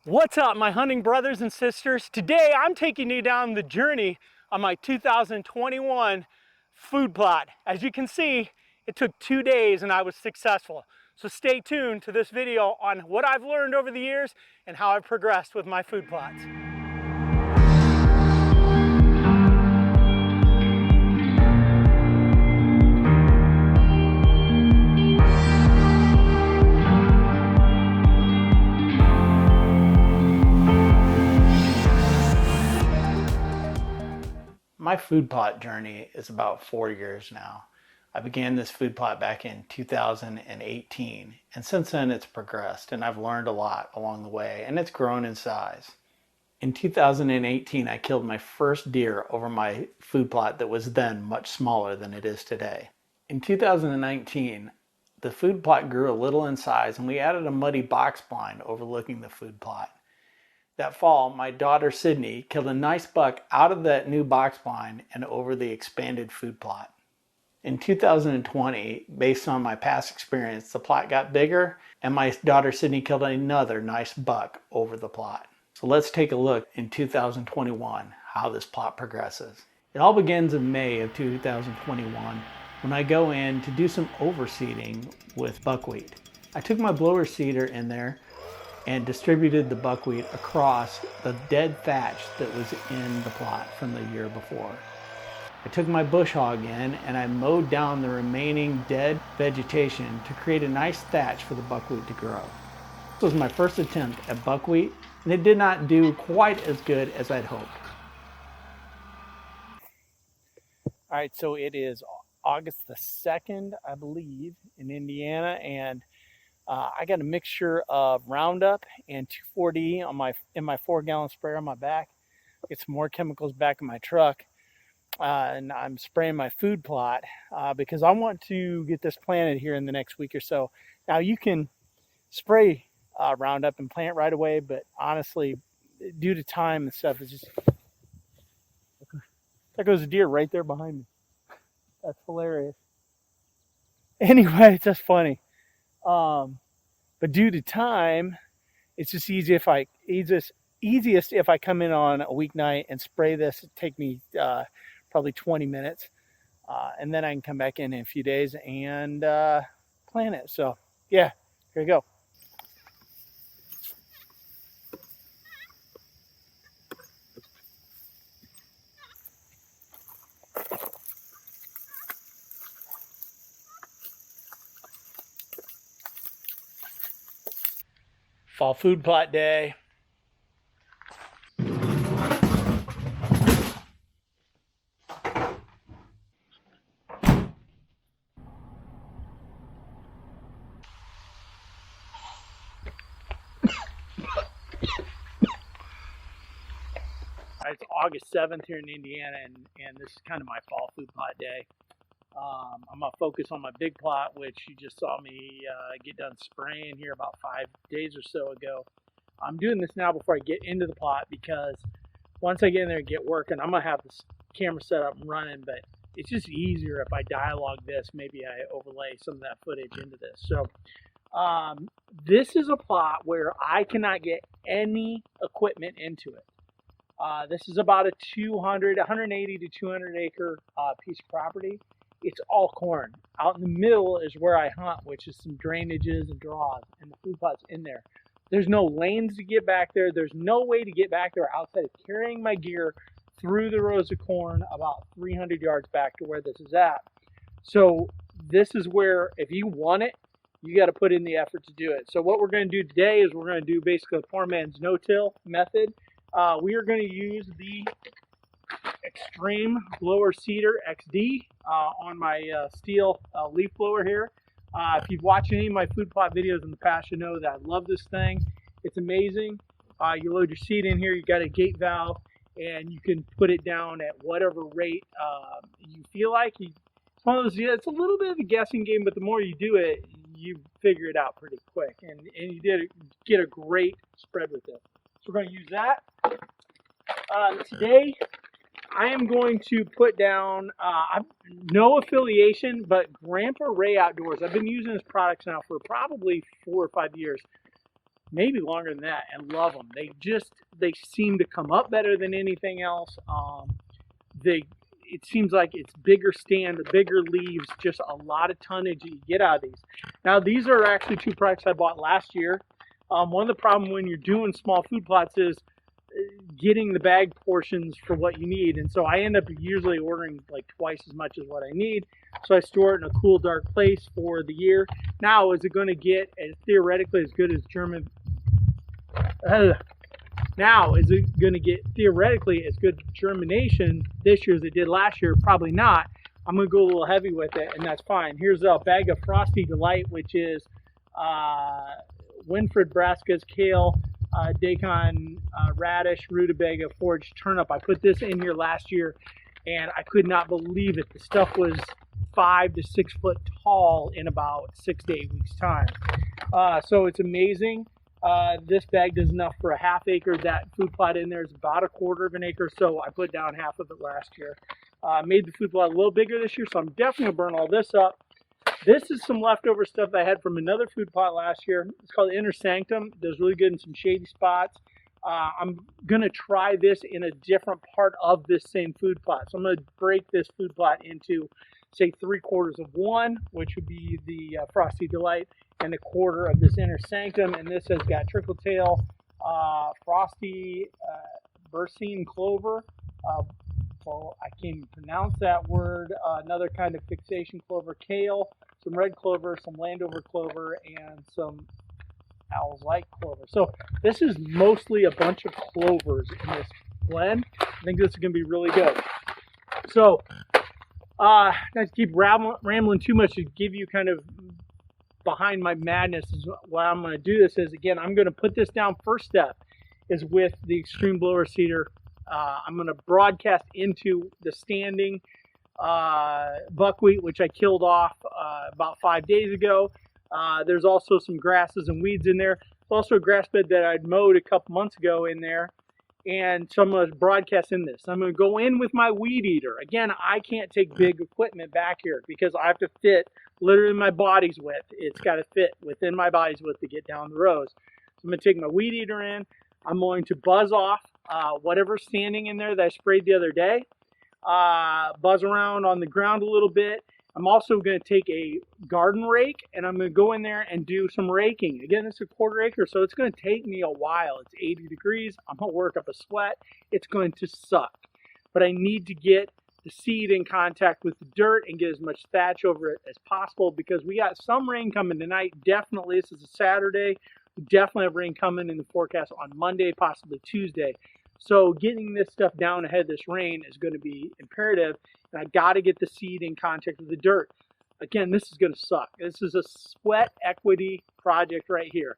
What's up, my hunting brothers and sisters? Today I'm taking you down the journey on my 2021 food plot. As you can see, it took 2 days and I was successful. So stay tuned to this video on what I've learned over the years and how I've progressed with my food plots. My food plot journey is about 4 years now. I began this food plot back in 2018, and since then it's progressed and I've learned a lot along the way, and it's grown in size. In 2018, I killed my first deer over my food plot that was then much smaller than it is today. In 2019, the food plot grew a little in size and we added a muddy box blind overlooking the food plot. That fall, my daughter Sydney killed a nice buck out of that new box blind and over the expanded food plot. In 2020, based on my past experience, the plot got bigger and my daughter Sydney killed another nice buck over the plot. So let's take a look in 2021 how this plot progresses. It all begins in May of 2021 when I go in to do some overseeding with buckwheat. I took my blower seeder in there and distributed the buckwheat across the dead thatch that was in the plot from the year before. I took my bush hog in and I mowed down the remaining dead vegetation to create a nice thatch for the buckwheat to grow. This was my first attempt at buckwheat, and it did not do quite as good as I'd hoped. All right, so it is August the 2nd, I believe, in Indiana, and I got a mixture of Roundup and 2,4-D in my 4-gallon sprayer on my back. Get some more chemicals back in my truck, and I'm spraying my food plot because I want to get this planted here in the next week or so. Now you can spray Roundup and plant right away, but honestly, due to time and stuff, it's just there goes a deer right there behind me. That's hilarious. Anyway, it's just funny. But due to time, it's just easiest if I come in on a weeknight and spray this. It'd take me probably 20 minutes, and then I can come back in a few days and plant it. So yeah, here we go. Fall food plot day. It's August 7th here in Indiana, and this is kind of my fall food plot day. I'm going to focus on my big plot, which you just saw me get done spraying here about 5 days or so ago. I'm doing this now before I get into the plot because once I get in there and get working, I'm going to have this camera set up and running, but it's just easier if I dialogue this. Maybe I overlay some of that footage into this. So this is a plot where I cannot get any equipment into it. This is about a 180 to 200 acre piece of property. It's all corn. Out in the middle is where I hunt, which is some drainages and draws, and the food plot's in there. There's no lanes to get back there. There's no way to get back there outside of carrying my gear through the rows of corn about 300 yards back to where this is at. So this is where, if you want it, you got to put in the effort to do it. So what we're going to do today is we're going to do basically a poor man's no-till method. We are going to use the Extreme Blower Seeder XD on my steel leaf blower here. If you've watched any of my food plot videos in the past, you know that I love this thing. It's amazing. You load your seed in here, you got a gate valve, and you can put it down at whatever rate you feel like. It's one of those, it's a little bit of a guessing game, but the more you do it, you figure it out pretty quick, and you get a great spread with it. So we're going to use that. Today, I am going to put down, no affiliation, but Grandpa Ray Outdoors. I've been using his products now for probably 4 or 5 years. maybe longer than that, and love them. They seem to come up better than anything else. It seems like it's bigger stand, bigger leaves, just a lot of tonnage you get out of these. Now, these are actually two products I bought last year. One of the problems when you're doing small food plots is getting the bag portions for what you need. And so I end up usually ordering like twice as much as what I need. So I store it in a cool, dark place for the year. Now, is it going to get theoretically as good as German? Now, is it going to get theoretically as good germination this year as it did last year? Probably not. I'm going to go a little heavy with it, and that's fine. Here's a bag of Frosty Delight, which is Winfred brassicas, kale, daikon, radish, rutabaga, foraged turnip. I put this in here last year, and I could not believe it. The stuff was 5 to 6 foot tall in about 6 to 8 weeks' time. So it's amazing. This bag does enough for a half acre. That food plot in there is about a quarter of an acre, so I put down half of it last year. Made the food plot a little bigger this year, so I'm definitely going to burn all this up. This is some leftover stuff I had from another food plot last year. It's called Inner Sanctum. It does really good in some shady spots. I'm going to try this in a different part of this same food plot. So I'm going to break this food plot into, say, 3/4 of one, which would be the Frosty Delight, and 1/4 of this Inner Sanctum. And this has got trickle-tail, frosty Berseem clover. Well, I can't even pronounce that word. Another kind of fixation clover, kale, some red clover, some Landover clover, and some Owl's Light clover. So this is mostly a bunch of clovers in this blend. I think this is going to be really good. So, not to keep rambling too much, to give you kind of behind my madness is why I'm going to do this is, again, I'm going to put this down. First step is with the Extreme Blower Seeder. I'm going to broadcast into the standing buckwheat, which I killed off about 5 days ago. There's also some grasses and weeds in there. There's also a grass bed that I'd mowed a couple months ago in there. And so I'm going to broadcast in this. I'm going to go in with my weed eater. Again, I can't take big equipment back here because I have to fit literally my body's width. It's got to fit within my body's width to get down the rows. So I'm going to take my weed eater in. I'm going to buzz off whatever's standing in there that I sprayed the other day. Buzz around on the ground a little bit. I'm also going to take a garden rake and I'm going to go in there and do some raking. Again, it's a 1/4 acre, so it's going to take me a while. It's 80 degrees. I'm going to work up a sweat. It's going to suck. But I need to get the seed in contact with the dirt and get as much thatch over it as possible because we got some rain coming tonight. Definitely, this is a Saturday. We definitely have rain coming in the forecast on Monday, possibly Tuesday. So getting this stuff down ahead of this rain is going to be imperative. And I got to get the seed in contact with the dirt. Again, this is going to suck. This is a sweat equity project right here.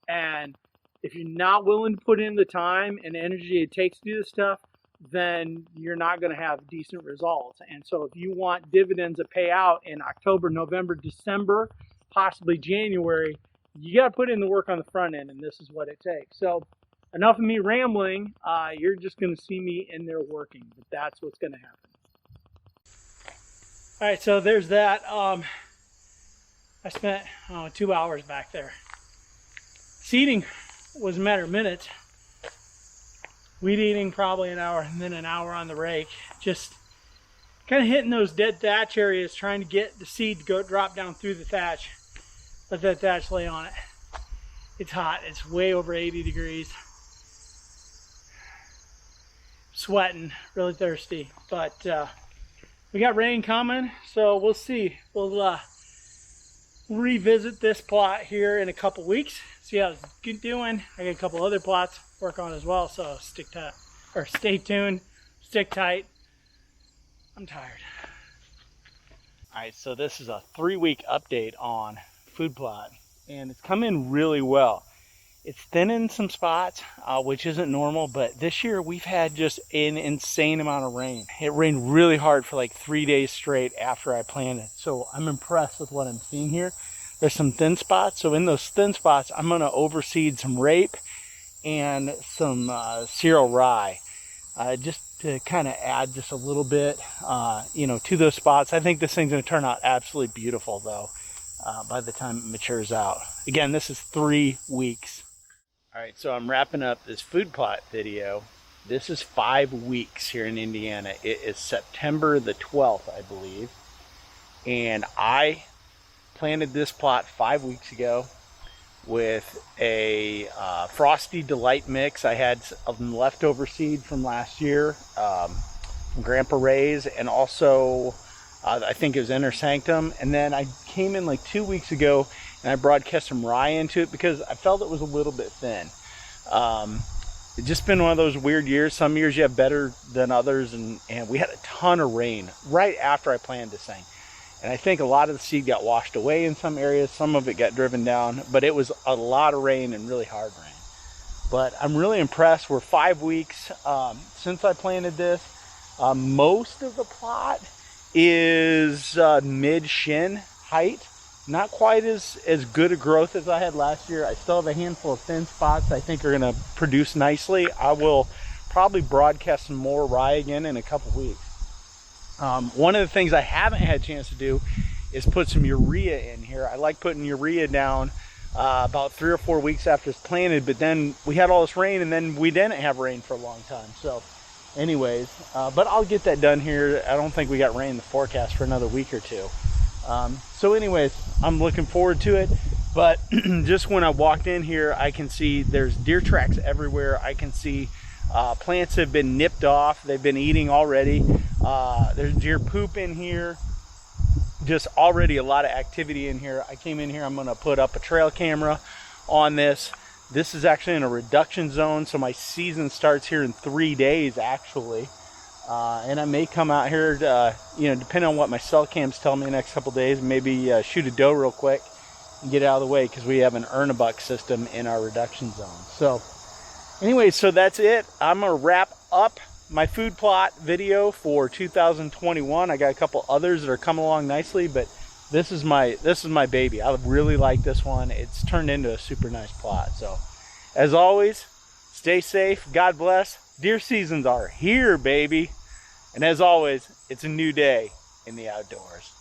And if you're not willing to put in the time and energy it takes to do this stuff, then you're not going to have decent results. And so if you want dividends that pay out in October, November, December, possibly January, you got to put in the work on the front end, and this is what it takes. So enough of me rambling. You're just going to see me in there working, but that's what's going to happen. All right, so there's that. I spent 2 hours back there. Seeding was a matter of minutes. Weed eating probably an hour, and then an hour on the rake. Just kind of hitting those dead thatch areas, trying to get the seed to go drop down through the thatch. Let that thatch lay on it. It's hot. It's way over 80 degrees. Sweating, really thirsty, but we got rain coming, so we'll see. We'll revisit this plot here in a couple weeks, see how it's doing. I got a couple other plots to work on as well, so stay tuned, stick tight. I'm tired. All right, so this is a 3-week update on food plot, and it's come in really well. It's thin in some spots, which isn't normal, but this year we've had just an insane amount of rain. It rained really hard for like 3 days straight after I planted. So I'm impressed with what I'm seeing here. There's some thin spots. So in those thin spots, I'm going to overseed some rape and some cereal rye, just to kind of add just a little bit, to those spots. I think this thing's going to turn out absolutely beautiful though, by the time it matures out. Again, this is 3 weeks. Alright, so I'm wrapping up this food plot video. This is 5 weeks here in Indiana. It is September the 12th, I believe. And I planted this plot 5 weeks ago with a Frosty Delight mix. I had some leftover seed from last year from Grandpa Ray's, and also I think it was Inner Sanctum. And then I came in like 2 weeks ago and I broadcast some rye into it because I felt it was a little bit thin. It's just been one of those weird years. Some years you have better than others, and we had a ton of rain right after I planted this thing. And I think a lot of the seed got washed away in some areas. Some of it got driven down, but it was a lot of rain and really hard rain. But I'm really impressed. We're 5 weeks since I planted this. Most of the plot is mid-shin height. Not quite as good a growth as I had last year. I still have a handful of thin spots I think are going to produce nicely. I will probably broadcast some more rye again in a couple weeks. One of the things I haven't had a chance to do is put some urea in here. I like putting urea down about 3 or 4 weeks after it's planted, but then we had all this rain and then we didn't have rain for a long time. So anyways, but I'll get that done here. I don't think we got rain in the forecast for another week or two. So anyways, I'm looking forward to it. But just when I walked in here, I can see there's deer tracks everywhere. I can see plants have been nipped off. They've been eating already. There's deer poop in here. Just already a lot of activity in here. I came in here, I'm gonna put up a trail camera on this. This is actually in a reduction zone, so my season starts here in 3 days actually. And I may come out here to, depending on what my cell cams tell me the next couple days, maybe shoot a doe real quick and get it out of the way, because we have an earn-a-buck system in our reduction zone. So anyway, so that's it. I'm gonna wrap up my food plot video for 2021. I got a couple others that are coming along nicely, but this is my baby. I really like this one. It's turned into a super nice plot. So as always, stay safe, God bless. Deer seasons are here, baby. And as always, it's a new day in the outdoors.